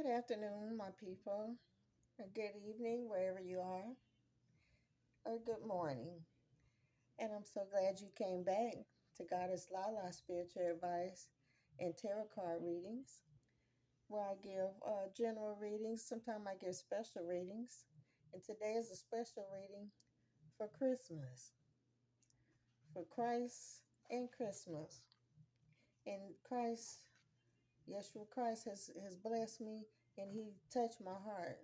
Good afternoon, my people, or good evening, wherever you are, or good morning. And I'm so glad you came back to Goddess LaLa Spiritual Advice and Tarot Card Readings, where I give general readings. Sometimes I give special readings. And today is a special reading for Christmas, for Christ and Christmas. And Christ, Yeshua Christ, has blessed me and He touched my heart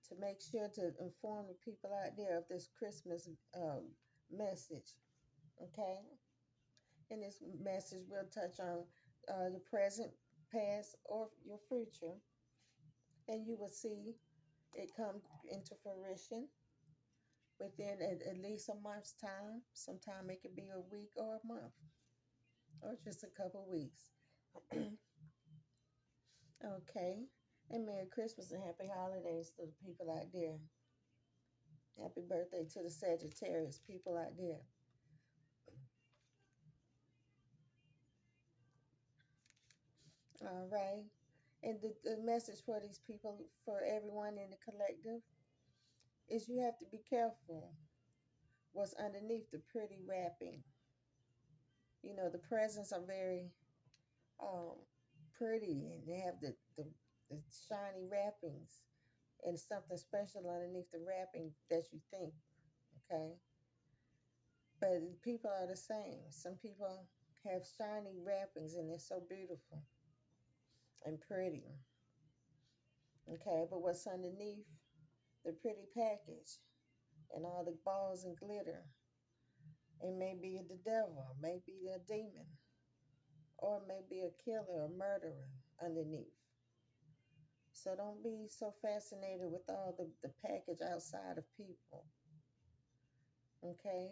to make sure to inform the people out there of this Christmas message. Okay? In this message, we'll touch on the present, past, or your future, and you will see it come into fruition within at least a month's time. Sometime it could be a week or a month, or just a couple weeks. Okay? And Merry Christmas and Happy Holidays to the people out there. Happy birthday to the Sagittarius people out there. All right. And the message for these people, for everyone in the collective, is you have to be careful what's underneath the pretty wrapping. You know, the presents are very um, pretty and they have the shiny wrappings and something special underneath the wrapping that you think, okay? But people are the same. Some people have shiny wrappings and they're so beautiful and pretty, okay? But what's underneath the pretty package and all the balls and glitter. It may be the devil, may be a demon, or it may be a killer, a murderer underneath. So don't be so fascinated with all the package outside of people. Okay?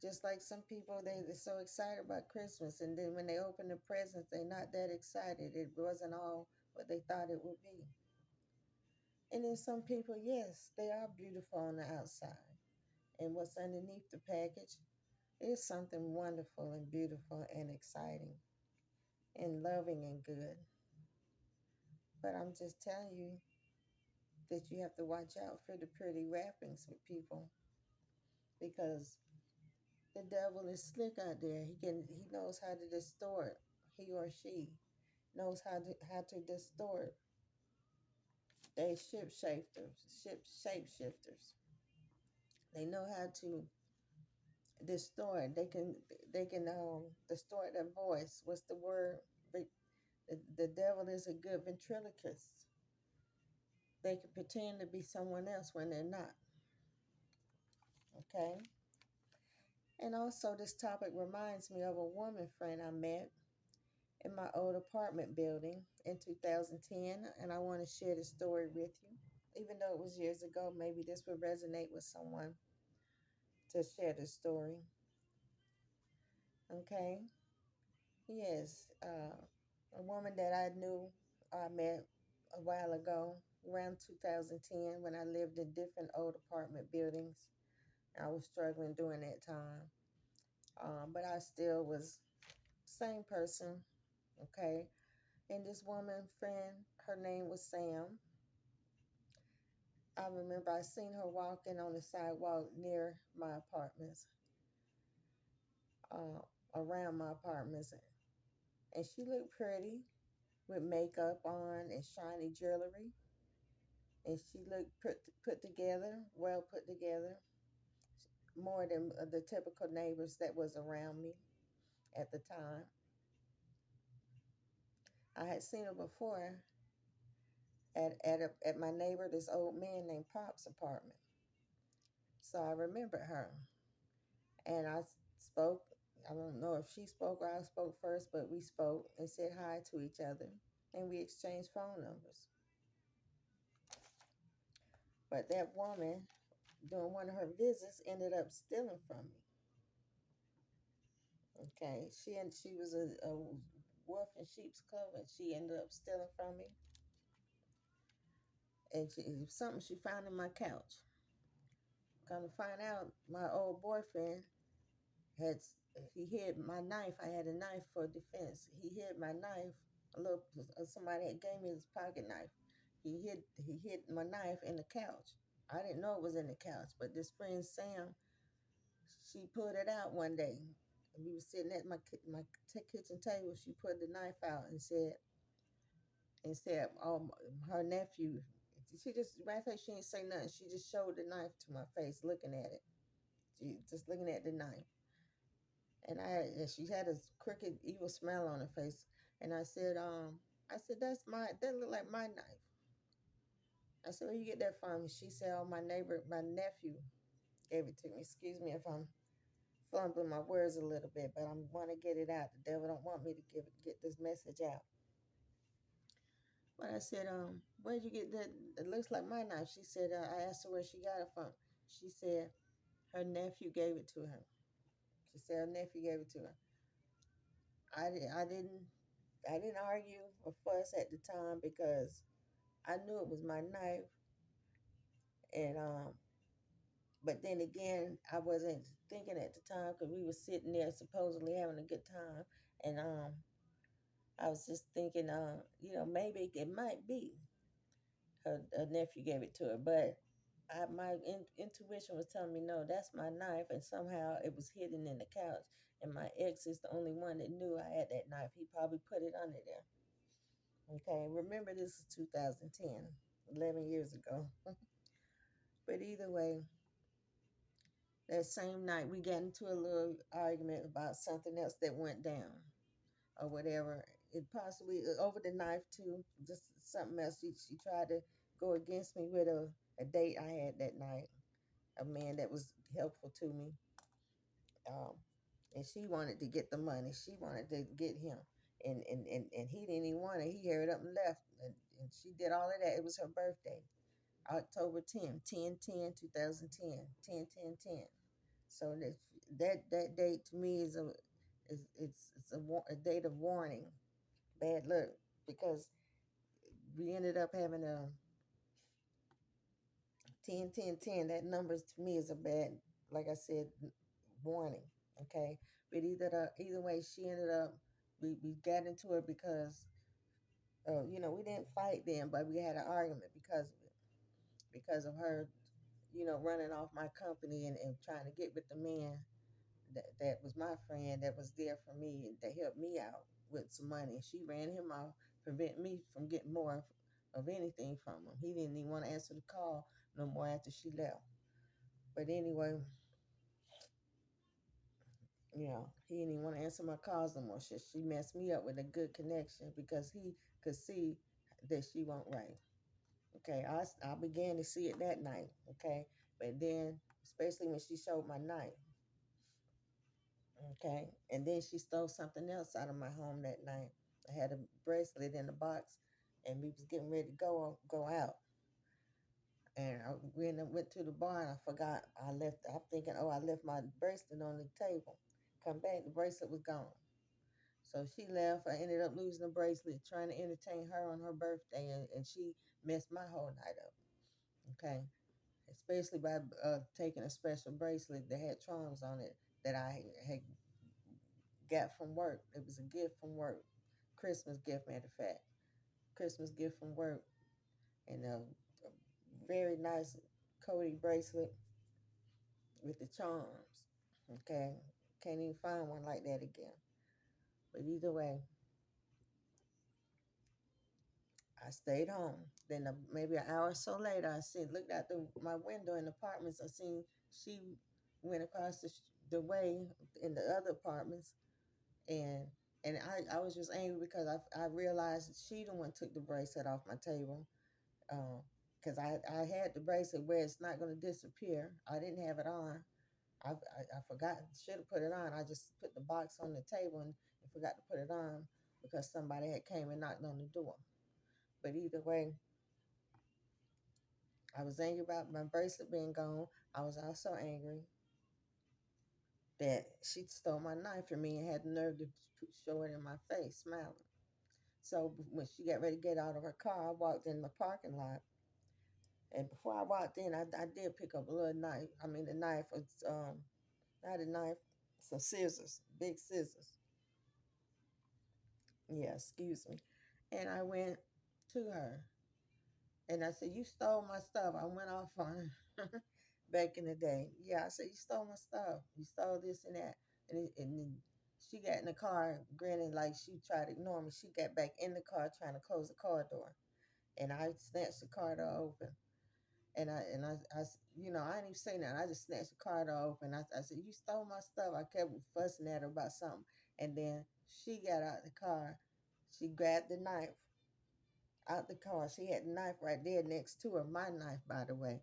Just like some people, they're so excited about Christmas, and then when they open the presents, they're not that excited. It wasn't all what they thought it would be. And then some people, yes, they are beautiful on the outside. And what's underneath the package is something wonderful and beautiful and exciting and loving and good. But I'm just telling you that you have to watch out for the pretty wrappings with people because the devil is slick out there. He knows how to distort. He or she knows how to distort. They shapeshifters. They know how to distort. They can distort their voice. What's the word? The devil is a good ventriloquist. They can pretend to be someone else when they're not. Okay? And also, this topic reminds me of a woman friend I met in my old apartment building in 2010, and I want to share the story with you. Even though it was years ago, maybe this would resonate with someone to share the story. Okay? Yes, a woman that I met a while ago, around 2010, when I lived in different old apartment buildings. I was struggling during that time. But I still was same person, okay? And this woman friend, her name was Sam. I remember I seen her walking on the sidewalk near my apartments, uh, around my apartments. And she looked pretty with makeup on and shiny jewelry. And she looked put together, well put together, more than the typical neighbors that was around me at the time. I had seen her before at my neighbor, this old man named Pop's apartment. So I remembered her. And I spoke. I don't know if she spoke or I spoke first, but we spoke and said hi to each other. And we exchanged phone numbers. But that woman, during one of her visits, ended up stealing from me. Okay. She was a wolf in sheep's clothing. She ended up stealing from me. And it was something she found in my couch. Come to find out, my old boyfriend had he hid my knife. I had a knife for defense. He hid my knife. A little somebody had gave me his pocket knife he hid my knife in the couch. I didn't know it was in the couch, but this friend Sam, she pulled it out one day. We were sitting at kitchen table. She pulled the knife out and said, "Oh, her nephew." She just, matter of fact, she didn't say nothing. She just showed the knife to my face, looking at it. She just looking at the knife, and she had a crooked, evil smile on her face. And I said, that look like my knife. I said, where you get that from? She said, oh, my nephew gave it to me. Excuse me if I'm fumbling my words a little bit, but I want to get it out. The devil don't want me to get this message out. But I said, where'd you get that? It looks like my knife. She said, I asked her where she got it from. She said her nephew gave it to her. She said her nephew gave it to her. I, di- I didn't I didn't argue or fuss at the time because I knew it was my knife, and but then again, I wasn't thinking at the time because we were sitting there supposedly having a good time, and I was just thinking, maybe it might be her nephew gave it to her, but my intuition was telling me no, that's my knife, and somehow it was hidden in the couch, and my ex is the only one that knew I had that knife. He probably put it under there. Okay, remember this is 2010, 11 years ago. But either way, that same night we got into a little argument about something else that went down or whatever. It possibly over the knife too, just something else. She tried to go against me with a date I had that night, a man that was helpful to me. Um, and she wanted to get the money. She wanted to get him. And he didn't even want it. He hurried up and left. And she did all of that. It was her birthday. October 10th, 10/10/2010, 10/10/10. So that date to me is a date of warning, bad luck, because we ended up having a 10/10/10. That numbers to me is a bad, like I said, warning. Okay, but either way, she ended up. We got into it because we didn't fight then, but we had an argument because of it, because of her, running off my company and trying to get with the man that was my friend that was there for me and that helped me out with some money. She ran him off, prevent me from getting more of anything from him. He didn't even want to answer the call no more after she left. But anyway, he didn't even want to answer my calls no more. She messed me up with a good connection because he could see that she wasn't right. Okay, I began to see it that night. Okay, but then, especially when she showed my knife. Okay. And then she stole something else out of my home that night. I had a bracelet in the box and we was getting ready to go out. And we went to the bar and I forgot I'm thinking, oh, I left my bracelet on the table. Come back, the bracelet was gone. So she left. I ended up losing the bracelet, trying to entertain her on her birthday, and she messed my whole night up. Okay. Especially by taking a special bracelet that had charms on it that I had got from work. It was a gift from work. Christmas gift, matter of fact. Christmas gift from work. And a very nice Cody bracelet with the charms. Okay. Can't even find one like that again. But either way, I stayed home. Then maybe an hour or so later, looked out my window in the apartments. I seen she went across the way in the other apartments, and I was just angry because I realized that she the one took the bracelet off my table, because I had the bracelet where it's not going to disappear. I didn't have it on. I forgot, should have put it on. I just put the box on the table and forgot to put it on because somebody had came and knocked on the door. But either way, I was angry about my bracelet being gone. I was also angry that she stole my knife from me and had the nerve to show it in my face, smiling. So when she got ready to get out of her car, I walked in the parking lot. And before I walked in, I did pick up a little knife. I mean, the knife was, not a knife, some scissors, big scissors. Yeah, excuse me. And I went to her And I said, "You stole my stuff." I went off on her back in the day. Yeah, I said, "You stole my stuff. You stole this and that." And then she got in the car grinning like she tried to ignore me. She got back in the car trying to close the car door. And I snatched the car door open. I didn't even say nothing. I just snatched the car door open. I said, "You stole my stuff." I kept fussing at her about something. And then she got out the car. She grabbed the knife out the car. She had the knife right there next to her. My knife, by the way.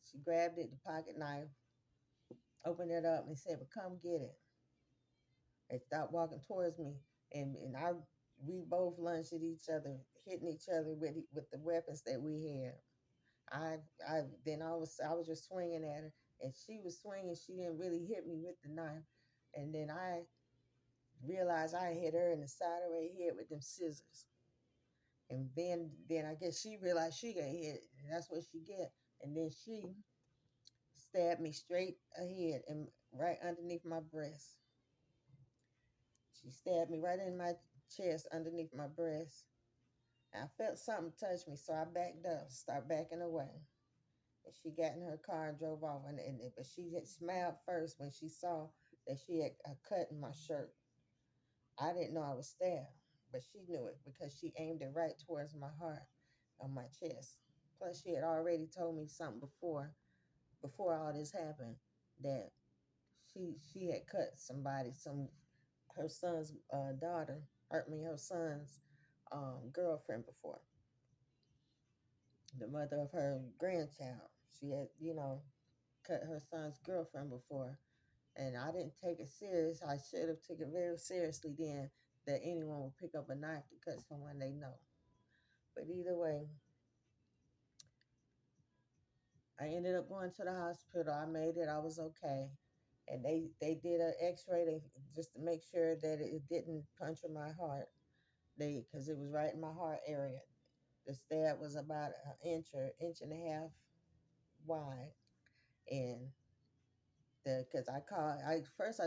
She grabbed it, the pocket knife, opened it up, and said, "Well, come get it." And stopped walking towards me. And we both lunged at each other, hitting each other with the weapons that we had. I was just swinging at her, and she was swinging. She didn't really hit me with the knife, and then I realized I hit her in the side of her head with them scissors. And then I guess she realized she got hit, and that's what she get. And then she stabbed me straight ahead and right underneath my breast. She stabbed me right in my chest underneath my breast. I felt something touch me, so I backed up, started backing away. And she got in her car and drove off. But she had smiled first when she saw that she had a cut in my shirt. I didn't know I was stabbed, but she knew it because she aimed it right towards my heart, on my chest. Plus, she had already told me something before all this happened, that she had cut somebody, her son's daughter, her son's girlfriend before, the mother of her grandchild. She had, cut her son's girlfriend before, and I didn't take it serious. I should have took it very seriously then, that anyone would pick up a knife to cut someone they know. But either way, I ended up going to the hospital. I made it. I was okay. And they did an x-ray just to make sure that it didn't puncture my heart. Because it was right in my heart area. The stab was about an inch or inch and a half wide. And because I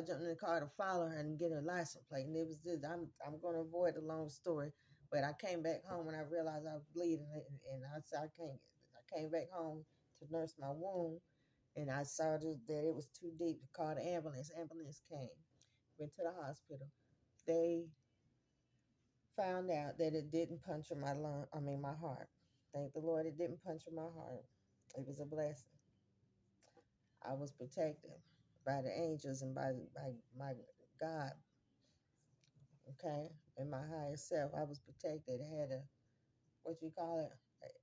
jumped in the car to follow her and get her license plate, and it was just I'm going to avoid the long story, but I came back home and I realized I was bleeding, and I said I can't. I came back home to nurse my wound, and I saw that it was too deep to call the ambulance. Ambulance came, went to the hospital. They found out that it didn't puncture my heart. Thank the Lord, it didn't puncture my heart. It was a blessing. I was protected by the angels and by my God, okay, and my higher self. I was protected. I had what you call it,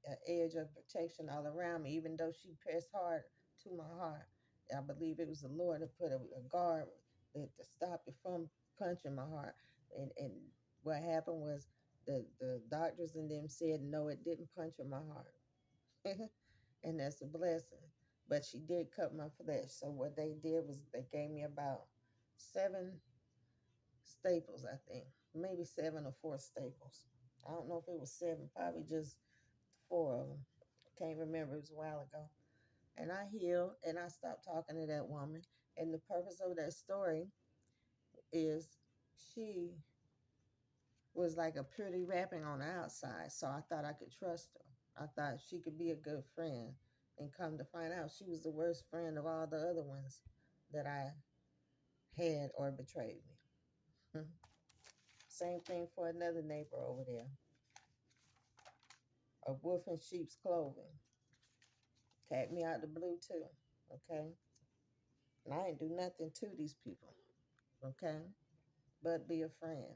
an edge of protection all around me, even though she pressed hard to my heart. I believe it was the Lord that put a guard to stop it from punching my heart. And what happened was the doctors and them said, no, it didn't puncture my heart. And that's a blessing. But she did cut my flesh. So what they did was they gave me about 7 staples, I think. Maybe 7 or 4 staples. I don't know if it was 7, probably just 4 of them. Can't remember, it was a while ago. And I healed and I stopped talking to that woman. And the purpose of that story is she was like a pretty rapping on the outside. So I thought I could trust her. I thought she could be a good friend. And come to find out, she was the worst friend of all the other ones that I had or betrayed me. Same thing for another neighbor over there. A wolf in sheep's clothing. Tagged me out the blue too. Okay. And I ain't do nothing to these people. Okay. But be a friend.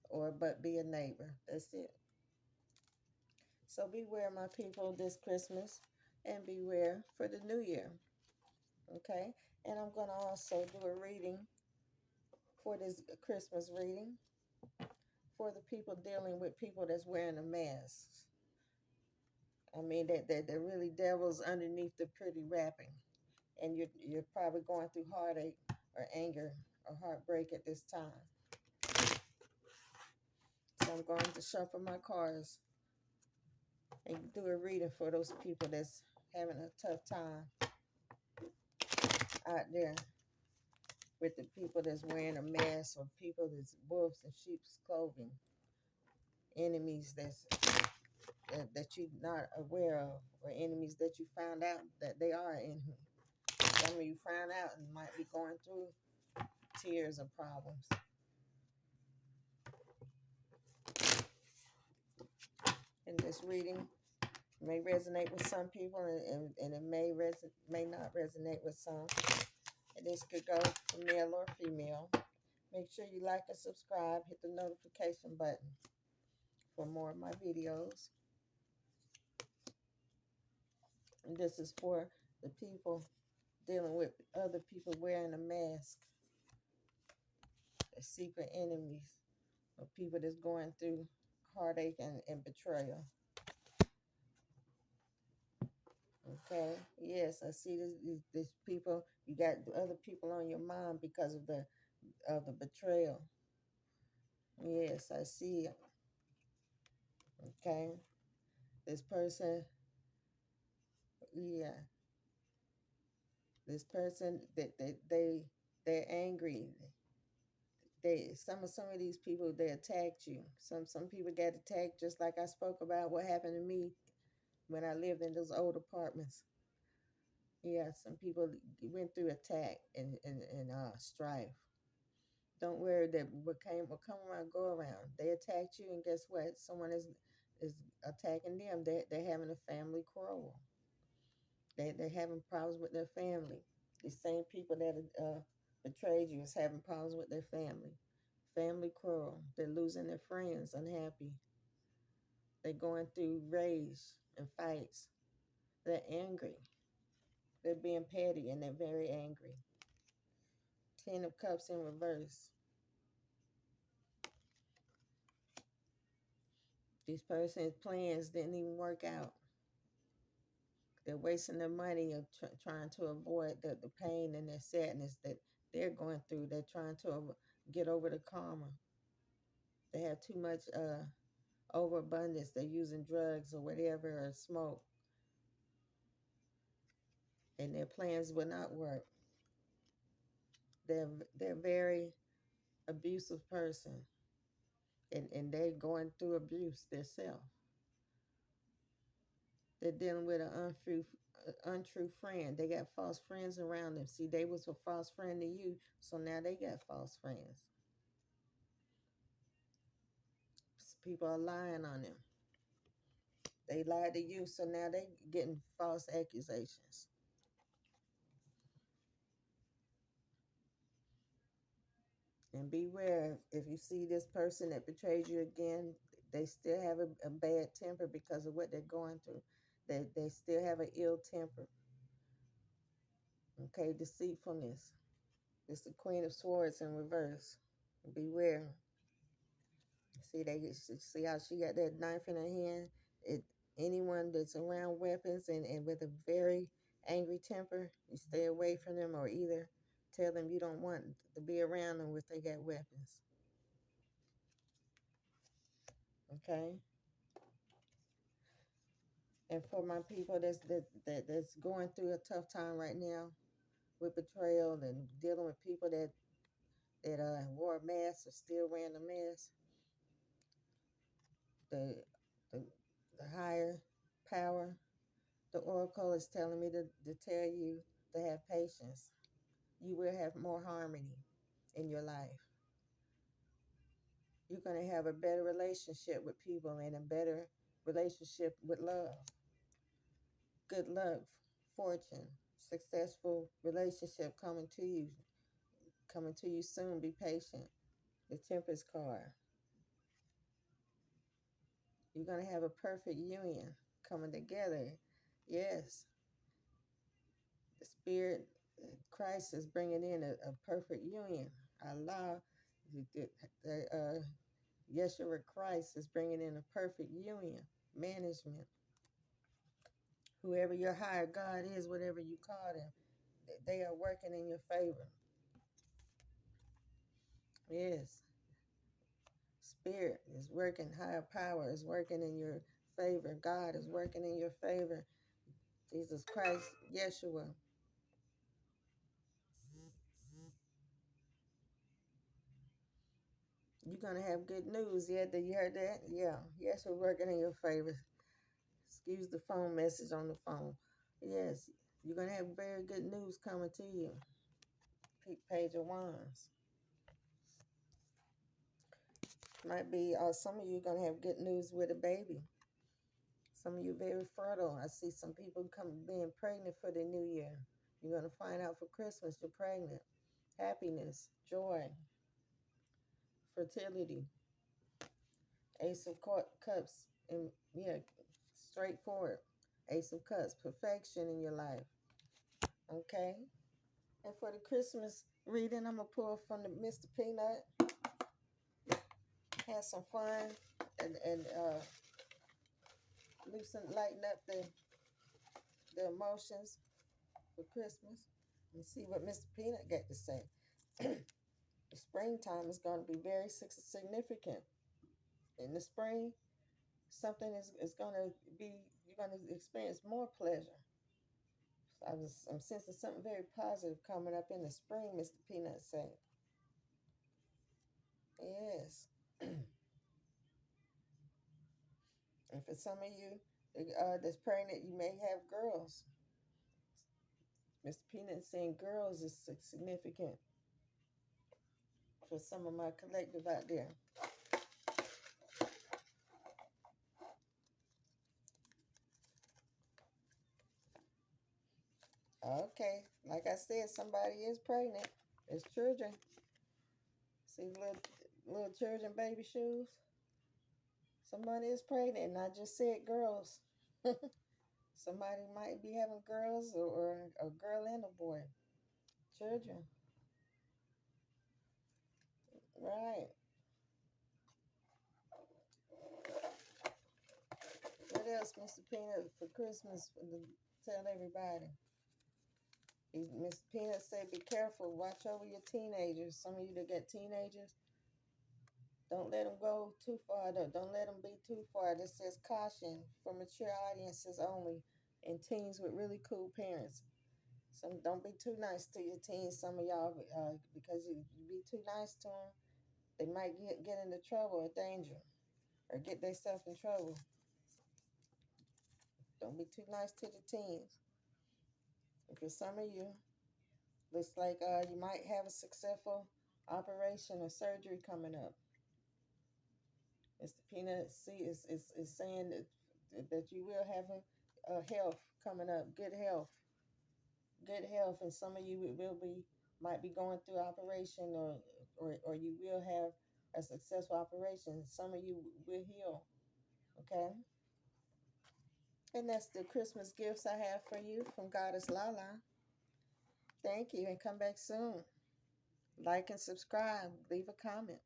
Or but be a neighbor. That's it. So beware, my people, this Christmas. And beware for the new year. Okay. And I'm going to also do a reading for this Christmas reading for the people dealing with people that's wearing a mask. I mean, that really devils underneath the pretty wrapping. And you're probably going through heartache or anger or heartbreak at this time. So I'm going to shuffle my cards and do a reading for those people that's having a tough time out there with the people that's wearing a mask or people that's wolves in sheep's clothing. Enemies that's that you're not aware of, or enemies that you found out that they are in here. Some of you found out and might be going through tears of problems. In this reading may resonate with some people, and it may not resonate with some. And this could go for male or female. Make sure you like and subscribe. Hit the notification button for more of my videos. And this is for the people dealing with other people wearing a mask, the secret enemies, or people that's going through heartache and betrayal. Okay. Yes, I see this people. You got other people on your mind because of the betrayal. Yes, I see it. Okay. This person, yeah. This person that they're angry. Some of these people, they attacked you. Some people got attacked, just like I spoke about what happened to me when I lived in those old apartments. Yeah, some people went through attack and strife. Don't worry that what come around go around. They attacked you, and guess what? Someone is attacking them. They're having a family quarrel. They're having problems with their family. The same people that betrayed you is having problems with their family. Family quarrel. They're losing their friends, unhappy. They're going through rage and fights. They're angry. They're being petty and they're very angry. Ten of Cups in reverse. This person's plans didn't even work out. They're wasting their money of trying to avoid the pain and their sadness that they're going through. They're trying to get over the karma. They have too much overabundance. They're using drugs or whatever, or smoke, and their plans will not work. They're they're very abusive person, and they're going through abuse themselves. They're dealing with an untrue friend. They got false friends around them. See, they was a false friend to you, so now they got false friends. People are lying on them. They lied to you, so now they getting false accusations. And beware, if you see this person that betrayed you again, they still have a bad temper because of what they're going through. They still have an ill temper. Okay, deceitfulness. It's the Queen of Swords in reverse. Beware. See how she got that knife in her hand? It Anyone that's around weapons and with a very angry temper, you stay away from them, or either tell them you don't want to be around them if they got weapons. Okay? And for my people that's going through a tough time right now with betrayal and dealing with people that wore a mask or still wearing a mask, the the, the higher power, the oracle is telling me to tell you to have patience. You will have more harmony in your life. You're going to have a better relationship with people and a better relationship with love. Good luck, fortune, successful relationship coming to you soon. Be patient. The Temperance card. You're going to have a perfect union coming together. Yes, the Spirit, Christ is bringing in a perfect union. Allah, the Yeshua Christ is bringing in a perfect union, management. Whoever your higher God is, whatever you call them, they are working in your favor. Yes, Spirit is working, higher power is working in your favor. God is working in your favor. Jesus Christ, Yeshua. You're going to have good news. Yeah, you heard that? Yeah, Yeshua working in your favor. Excuse the phone message on the phone. Yes, you're going to have very good news coming to you. Page of Wands. Might be some of you are going to have good news with a baby. Some of you very fertile. I see some people being pregnant for the new year. You're going to find out for Christmas you're pregnant. Happiness, joy, fertility, Ace of Cups, and yeah, straightforward. Ace of Cups, perfection in your life. Okay? And for the Christmas reading, I'm going to pull from the Mr. Peanut. Have some fun and lighten up the emotions for Christmas. And see what Mr. Peanut got to say. The springtime is going to be very significant. In the spring, something is going to be, you're going to experience more pleasure. I'm sensing something very positive coming up in the spring, Mr. Peanut said. Yes. And for some of you that's pregnant, you may have girls. Mr. Peanut saying girls is significant for some of my collective out there. Okay, like I said, somebody is pregnant. It's children. See little children baby shoes? Somebody is pregnant, and I just said girls. Somebody might be having girls or a girl and a boy. Children. Right. What else, Mr. Peanut, for Christmas tell everybody? Mr. Peanut said, be careful. Watch over your teenagers. Some of you that got teenagers, don't let them go too far. Don't let them be too far. This says caution for mature audiences only and teens with really cool parents. Don't be too nice to your teens. Some of y'all, because you be too nice to them, they might get into trouble or danger or get themselves in trouble. Don't be too nice to the teens. And for some of you, looks like you might have a successful operation or surgery coming up. Mr. Peanut C is saying that you will have health coming up, good health, and some of you might be going through operation or you will have a successful operation. Some of you will heal, okay? And that's the Christmas gifts I have for you from Goddess LaLa. Thank you, and come back soon. Like and subscribe. Leave a comment.